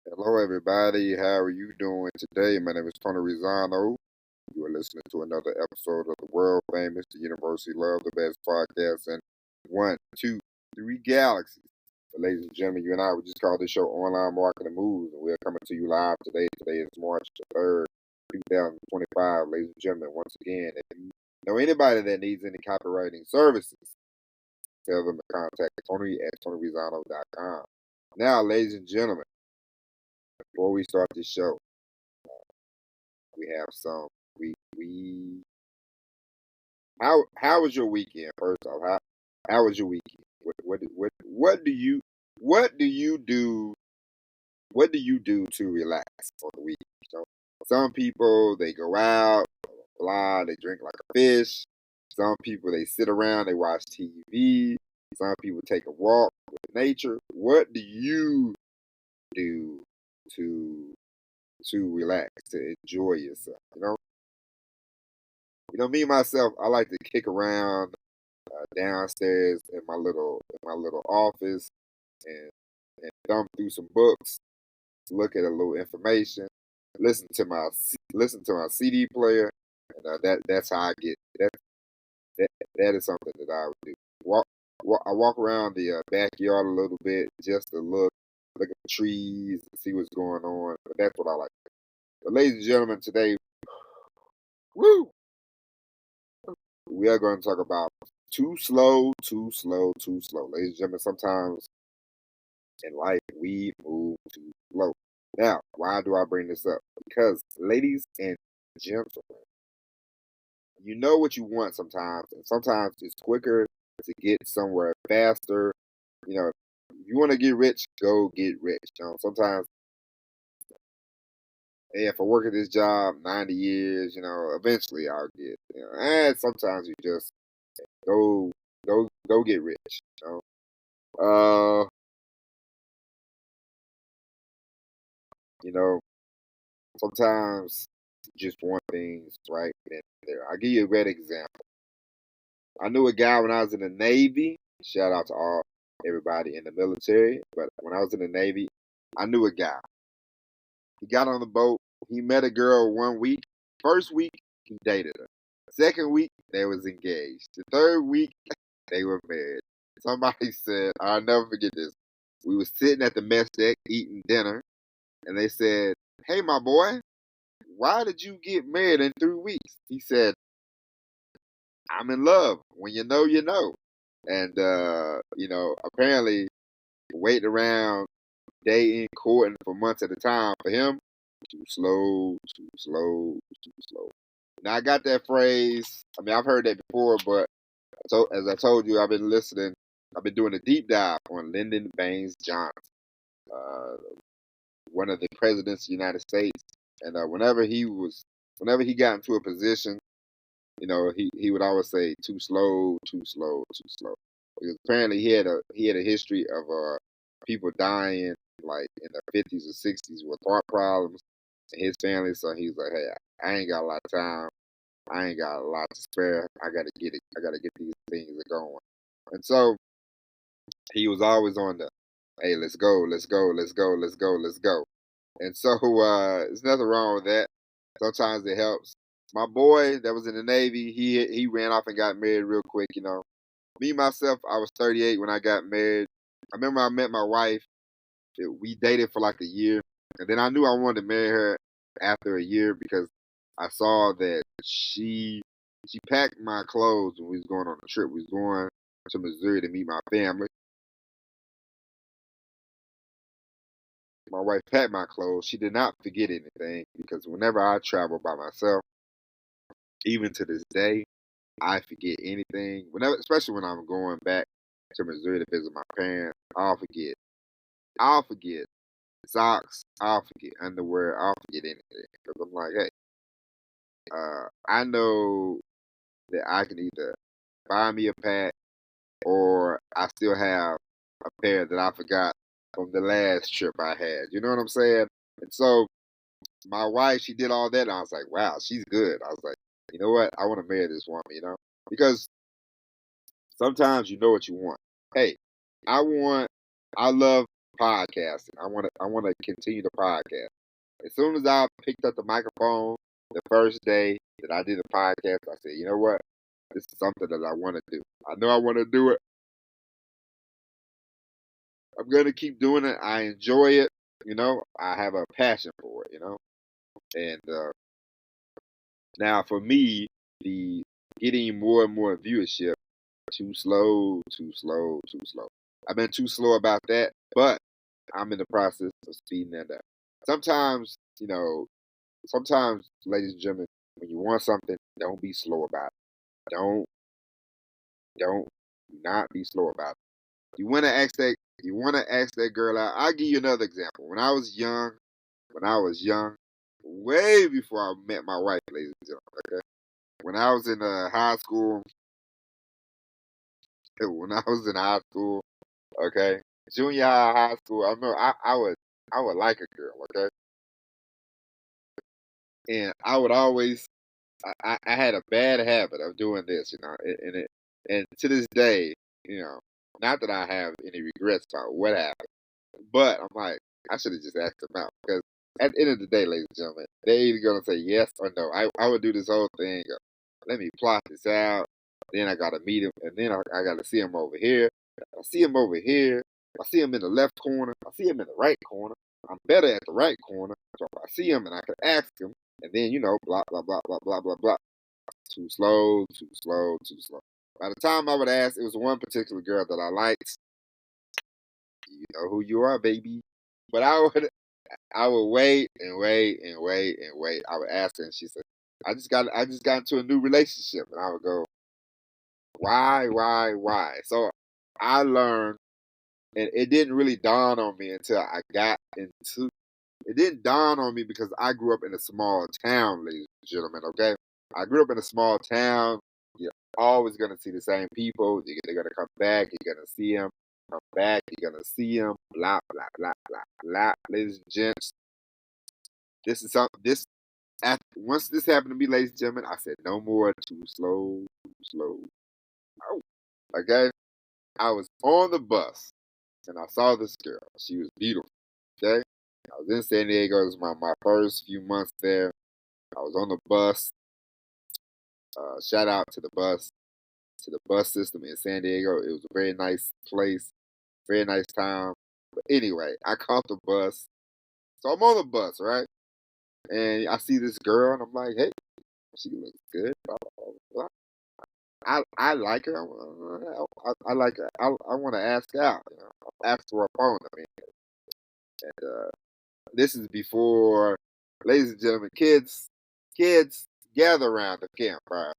Hello, everybody. How are you doing today? My name is Tony Rizano. You are listening to another episode of the world famous, the University Love, the best podcast in one, two, three galaxies. But ladies and gentlemen, you and I, we just call this show Online Marketing Moves, and we're coming to you live today. Today is March the 3rd, 2025. Ladies and gentlemen, once again, if you know anybody that needs any copywriting services, tell them to contact Tony at TonyRizano.com. Now, ladies and gentlemen, before we start this show, we have some. We how was your weekend? First off, how was your weekend? What do you do? What do you do to relax on the weekend? So some people they go out, blah, they drink like a fish. Some people they sit around, they watch TV. Some people take a walk with nature. What do you do to relax, to enjoy yourself? Me myself, I like to kick around downstairs in my little office and thumb through some books, look at a little information, listen to my CD player, and that's how I get that that is something that I would do. Walk, I walk around the backyard a little bit just to look at the trees, and see what's going on. But that's what I like. But ladies and gentlemen, today, woo, we are going to talk about too slow, too slow, too slow. Ladies and gentlemen, sometimes in life we move too slow. Now, why do I bring this up? Because, ladies and gentlemen, you know what you want sometimes, and sometimes it's quicker to get somewhere faster. If you want to get rich, go get rich. Sometimes, hey, if I work at this job 90 years, eventually I'll get, and sometimes you just go, go get rich. Uh, you know, sometimes you just want things right then and there. I'll give you a great example. I knew a guy when I was in the Navy. Shout out to all everybody in the military. But when I was in the Navy, I knew a guy. He got on the boat. He met a girl one week. First week, he dated her. Second week, they was engaged. The third week, they were married. Somebody said, I'll never forget this. We were sitting at the mess deck eating dinner, and they said, "Hey, my boy, why did you get married in 3 weeks?" He said, "I'm in love. When you know, you know." And apparently waiting around dating, courting for months at a time for him, too slow, too slow, too slow. Now I got that phrase. I mean, I've heard that before, but so as I told you, I've been listening. I've been doing a deep dive on Lyndon Baines Johnson, uh, one of the presidents of the United States. And whenever he got into a position, he would always say too slow, too slow, too slow. Because apparently he had a history of people dying like in their 50s or 60s with heart problems and his family. So he's like, hey, I ain't got a lot of time. I ain't got a lot to spare. I gotta get it. I gotta get these things going. And so he was always on the, hey, let's go, let's go, let's go, let's go, let's go. And so there's nothing wrong with that. Sometimes it helps. My boy that was in the Navy, he ran off and got married real quick. Me myself, I was 38 when I got married. I remember I met my wife. We dated for like a year, and then I knew I wanted to marry her after a year because I saw that she packed my clothes when we was going on a trip. We was going to Missouri to meet my family. My wife packed my clothes. She did not forget anything because whenever I travel by myself, even to this day, I forget anything. Whenever, especially when I'm going back to Missouri to visit my parents, I'll forget. I'll forget socks. I'll forget underwear. I'll forget anything because I'm like, hey, I know that I can either buy me a pack or I still have a pair that I forgot from the last trip I had. You know what I'm saying? And so my wife, she did all that, and I was like, wow, she's good. I was like, you know what? I want to marry this woman, because sometimes you know what you want. Hey, I want, I love podcasting. I want to continue the podcast. As soon as I picked up the microphone, the first day that I did the podcast, I said, you know what? This is something that I want to do. I know I want to do it. I'm gonna keep doing it. I enjoy it. I have a passion for it. And now for me, the getting more and more viewership, too slow, too slow, too slow. I've been too slow about that, but I'm in the process of speeding that up. Sometimes, ladies and gentlemen, when you want something, don't be slow about it. Don't do not be slow about it. You want to ask that girl out. I'll give you another example. When I was young, way before I met my wife, ladies and gentlemen. Okay, when I was in high school, when I was in high school, okay, junior high school, I remember I would like a girl, okay, and I would always I had a bad habit of doing this, and to this day, you know, not that I have any regrets about what happened, but I'm like, I should have just asked them out because at the end of the day, ladies and gentlemen, they're either gonna say yes or no. I would do this whole thing. Let me plot this out. Then I gotta meet him, and then I gotta see him over here. I see him over here. I see him in the left corner. I see him in the right corner. I'm better at the right corner, so if I see him and I can ask him, and then blah blah blah blah blah blah blah. Too slow, too slow, too slow. By the time I would ask, it was one particular girl that I liked. You know who you are, baby. But I would wait and wait and wait and wait. I would ask her, and she said, "I just got into a new relationship," and I would go, "Why?" So I learned, and it didn't really dawn on me until I got into. It didn't dawn on me because I grew up in a small town, ladies and gentlemen. Okay, I grew up in a small town. You're always gonna see the same people. They're gonna come back. You're gonna see them. Come back. You're gonna see them. Blah blah blah blah blah. Ladies and gents, this is something. Once this happened to me, ladies and gentlemen, I said no more. Too slow. Too slow. Oh, okay. I was on the bus and I saw this girl. She was beautiful. Okay. I was in San Diego. It was my first few months there. I was on the bus. Shout out to the bus system in San Diego. It was a very nice place, very nice town. But anyway, I caught the bus. So I'm on the bus, right? And I see this girl, and I'm like, hey, she looks good. Blah, blah, blah. I like her. I like her. I want to ask out. Ask for a phone. I mean, and this is before, ladies and gentlemen, kids, gather around the campfire.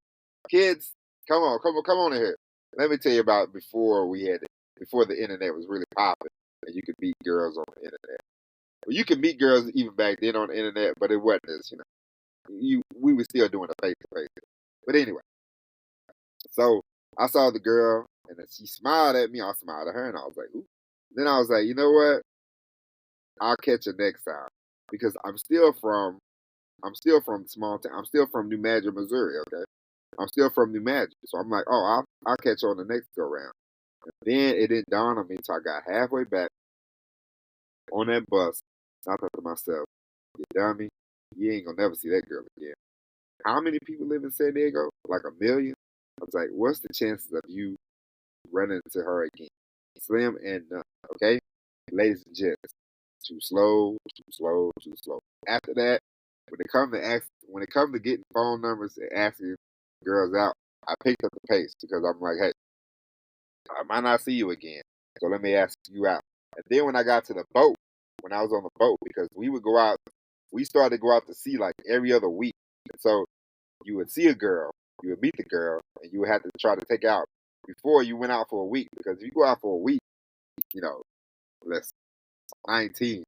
Kids, come on in here. Let me tell you about before the internet was really popping, and you could meet girls on the internet. Well, you could meet girls even back then on the internet, but it wasn't as we were still doing a face to face. But anyway, so I saw the girl, and then she smiled at me. I smiled at her, and I was like, ooh. Then I was like, you know what? I'll catch her next time because I'm still from small town. I'm still from New Madrid, Missouri. Okay, I'm still from New Madrid, so I'm like, oh, I'll catch her on the next go round. Then it didn't dawn on me until I got halfway back on that bus. I thought to myself, you dummy, you ain't gonna never see that girl again. How many people live in San Diego? Like a million. I was like, what's the chances of you running into her again? Slim and none. Okay, ladies and gents, too slow, too slow, too slow. After that, when it comes to getting phone numbers and asking girls out, I picked up the pace because I'm like, hey, I might not see you again, so let me ask you out. And then when I got to the boat, when I was on the boat, because we started to go out to sea like every other week. And so you would see a girl, you would meet the girl, and you would have to try to take out before you went out for a week. Because if you go out for a week, you know, less 19,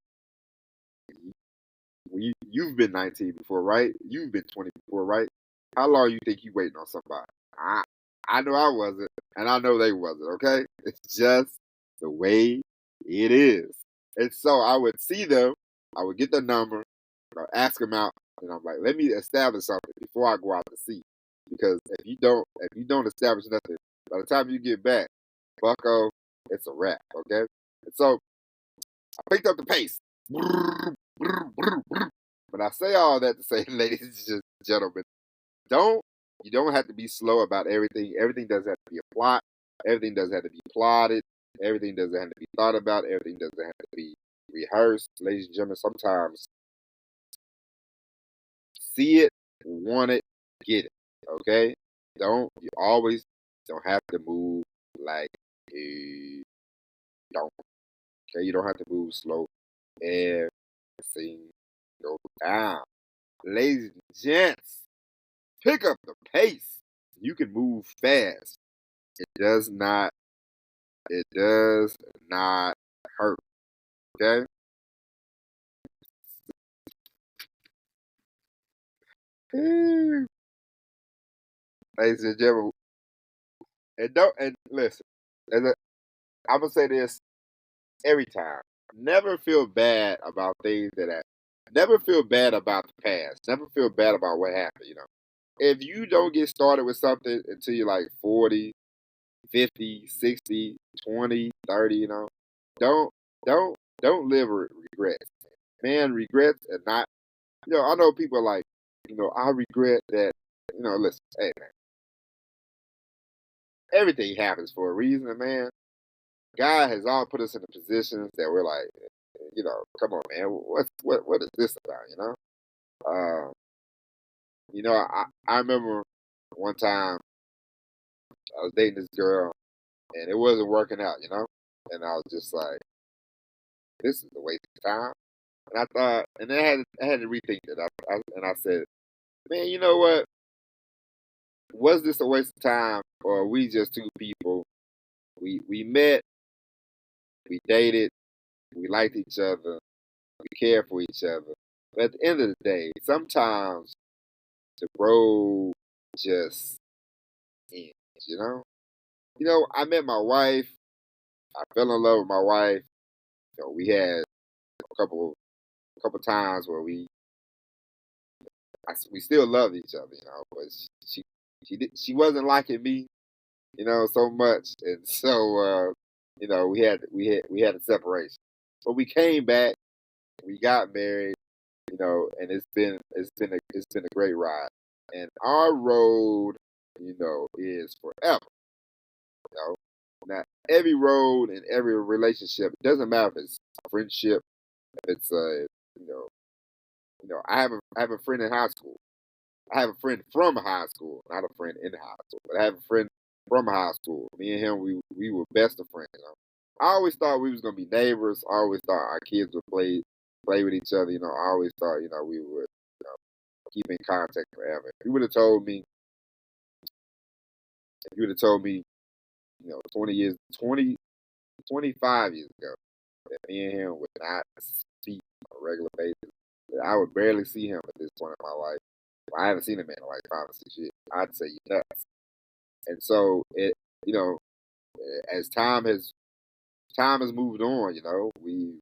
you've been 19 before, right? You've been 20 before, right? How long you think you waiting on somebody? I know I wasn't, and I know they wasn't. Okay, it's just the way it is. And so I would see them, I would get their number, ask them out, and I'm like, let me establish something before I go out to sea. Because if you don't establish nothing, by the time you get back, Bucko, it's a wrap. Okay, and so I picked up the pace. But I say all that to say, ladies and gentlemen, don't you don't have to be slow about everything. Everything doesn't have to be a plot. Everything doesn't have to be plotted. Everything doesn't have to be thought about. Everything doesn't have to be rehearsed. Ladies and gentlemen, sometimes see it, want it, get it. Okay? Don't you always don't have to move like a don't. Okay, you don't have to move slow every single time. Ladies and gents, pick up the pace. You can move fast. It does not. It does not hurt. Okay. Ladies and gentlemen, and don't and listen. I'm gonna say this every time. Never feel bad about things that happen. Never feel bad about the past. Never feel bad about what happened. If you don't get started with something until you're like 40, 50, 60, 20, 30, don't don't don't live with regrets. Man, regrets and not I know people are like, I regret that, listen, hey man, everything happens for a reason, man. God has all put us in the positions that we're like, come on, man, what is this about? Uh, I remember one time I was dating this girl and it wasn't working out. And I was just like, this is a waste of time. And I thought, and then I had to rethink it. And I said, man, you know what? Was this a waste of time, or are we just two people? We met, we dated, we liked each other, we cared for each other. But at the end of the day, sometimes the road just ends. I met my wife. I fell in love with my wife. We had a couple times where we still loved each other. But she wasn't liking me, so much, and so we had a separation. But we came back, we got married, and it's been a great ride. And our road, is forever. You know, now every road and every relationship, it doesn't matter if it's a friendship, if it's you know, I have a friend in high school. I have a friend from high school, not a friend in high school, but I have a friend from high school. Me and him, we were best of friends. I always thought we was gonna be neighbors. I always thought our kids would play with each other. I always thought we would keep in contact forever. If you would have told me, if you would have told me, 20 years, 25 years ago, that me and him would not speak on a regular basis, that I would barely see him at this point in my life. I haven't seen him in like 5 or 6 years. I'd say you nuts. And so you know, as time has moved on, we,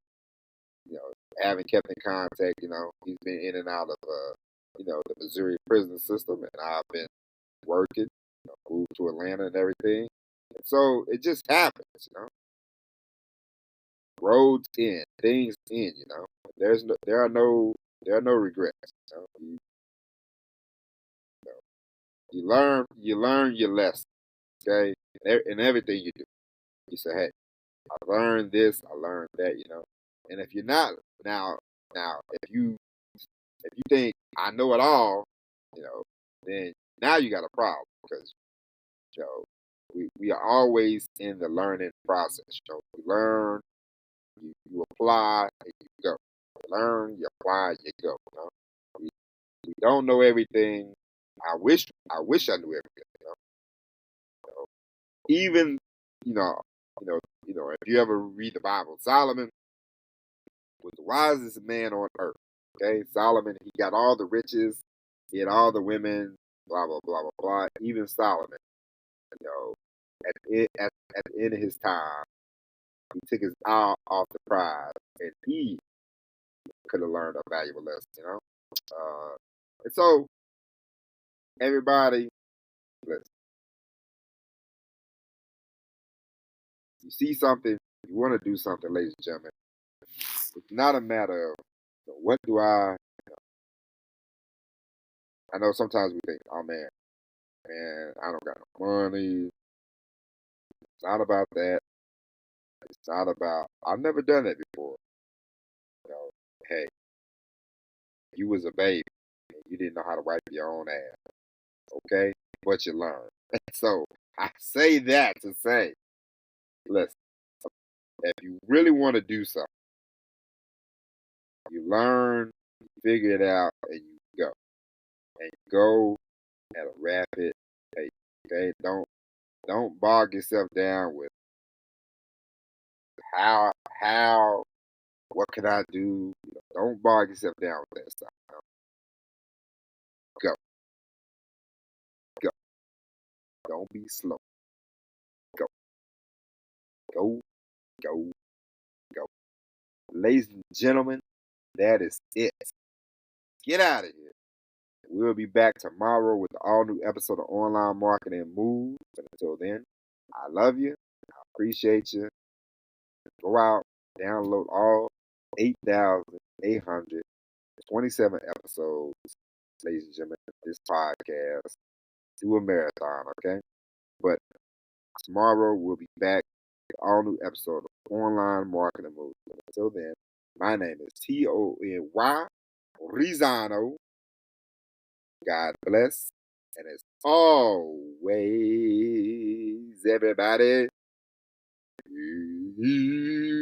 haven't kept in contact. He's been in and out of, the Missouri prison system, and I've been working, moved to Atlanta and everything. And so it just happens. Roads end, things end. There are no regrets. You learn your lesson. Okay, in everything you do. You say, hey, I learned this, I learned that. And if you're not now, if you think I know it all, you know, then now you got a problem because we are always in the learning process. You learn, you apply, and you go. You learn, you apply, you go. We, we don't know everything. I wish I knew everything. Even you know if you ever read the Bible, Solomon was the wisest man on earth. Okay, Solomon, he got all the riches, he had all the women, blah blah blah blah blah. Even Solomon, you know, at the end of his time, he took his eye off the prize, and he could have learned a valuable lesson. And so everybody, listen, you see something, you want to do something, ladies and gentlemen. It's not a matter of what do I. I know sometimes we think, oh man, I don't got no money. It's not about that. It's not about. I've never done that before. You know, hey, you was a baby. And you didn't know how to wipe your own ass. Okay, but you learned. So I say that to say, listen, if you really want to do something, you learn, you figure it out, and you go. And you go at a rapid pace. Okay, don't bog yourself down with how what can I do. Don't bog yourself down with that stuff. Go, go. Don't be slow. Go, go, go, go. Ladies and gentlemen, that is it. Get out of here. We'll be back tomorrow with an all new episode of Online Marketing Moves. And until then, I love you. I appreciate you. Go out, download all 8,827 episodes, ladies and gentlemen, of this podcast. Do a marathon, okay? But tomorrow we'll be back with an all new episode of Online Marketing Moves. And until then, my name is Tony Rizano. God bless. And as always, everybody, peace.